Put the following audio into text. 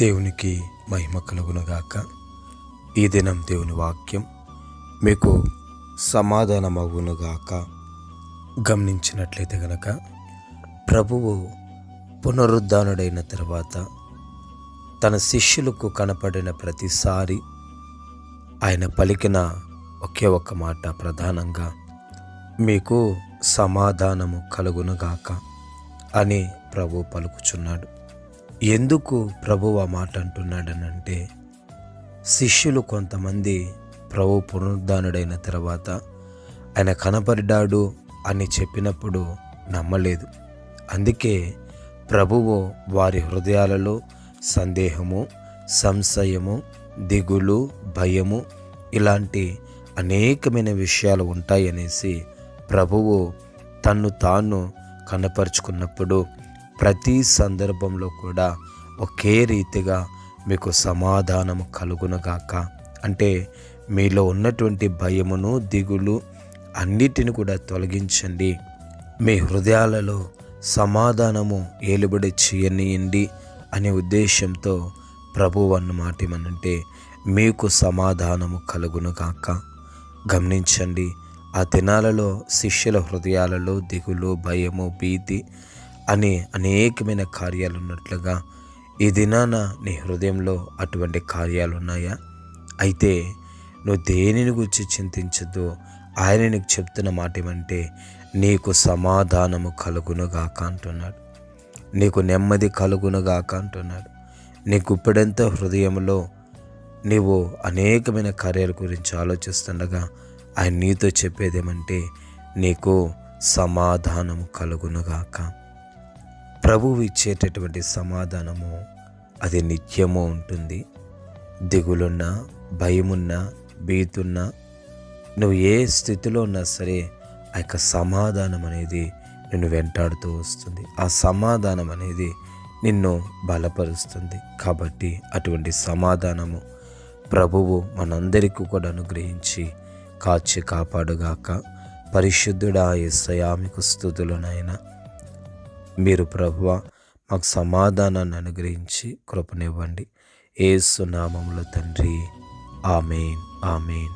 దేవునికి మహిమ కలుగునుగాక. ఈ దినం దేవుని వాక్యం మీకు సమాధానమగునుగాక. గమనించినట్లయితే గనక ప్రభువు పునరుద్ధానుడైన తర్వాత తన శిష్యులకు కనపడిన ప్రతిసారి ఆయన పలికిన ఒకే ఒక్క మాట ప్రధానంగా మీకు సమాధానము కలుగునుగాక అని ప్రభు పలుకుచున్నాడు. ఎందుకు ప్రభు ఆ మాట అంటున్నాడనంటే, శిష్యులు కొంతమంది ప్రభు పునరుద్ధానుడైన తర్వాత ఆయన కనపడ్డాడు అని చెప్పినప్పుడు నమ్మలేదు. అందుకే ప్రభువు వారి హృదయాలలో సందేహము, సంశయము, దిగులు, భయము ఇలాంటి అనేకమైన విషయాలు ఉంటాయనేసి ప్రభువు తన్ను తాను కనపరుచుకున్నప్పుడు ప్రతి సందర్భంలో కూడా ఒకే రీతిగా మీకు సమాధానము కలుగునుగాక, అంటే మీలో ఉన్నటువంటి భయమును, దిగులు అన్నిటిని కూడా తొలగించండి, మీ హృదయాలలో సమాధానము ఏలుబడి చేయనియండి అనే ఉద్దేశంతో ప్రభువు అన్న మాట ఏమనంటే మీకు సమాధానము కలుగునుగాక. గమనించండి, ఆ దినాలలో శిష్యుల హృదయాలలో దిగులు, భయము, భీతి అనే అనేకమైన కార్యాలు ఉన్నట్లుగా ఈ దినాన నీ హృదయంలో అటువంటి కార్యాలు ఉన్నాయా? అయితే నువ్వు దేనిని గురించి చింతించద్దు. ఆయన నీకు చెప్తున్న మాట ఏమంటే నీకు సమాధానము కలుగునుగాక అంటున్నాడు, నీకు నెమ్మది కలుగునుగాక అంటున్నాడు. నీకు ఇప్పుడెంత హృదయంలో నీవు అనేకమైన కార్యాల గురించి ఆలోచిస్తుండగా ఆయన నీతో చెప్పేదేమంటే నీకు సమాధానము కలుగునుగాక. ప్రభువు ఇచ్చేటటువంటి సమాధానము అది నిత్యము ఉంటుంది. దిగులున్నా, భయమున్నా, భీతున్నా, నువ్వు ఏ స్థితిలో ఉన్నా సరే ఆ యొక్క సమాధానం అనేది నిన్ను వెంటాడుతూ వస్తుంది. ఆ సమాధానం అనేది నిన్ను బలపరుస్తుంది. కాబట్టి అటువంటి సమాధానము ప్రభువు మనందరికీ కూడా అనుగ్రహించి కాచి కాపాడుగాక. పరిశుద్ధుడా యేసయ్యా మీకు స్తుతులు నాయనా. మీరు ప్రభువా మాకు సమాధానాన్ని అనుగ్రహించి కృపనివ్వండి. యేసు నామములో తండ్రి, ఆమేన్, ఆమేన్.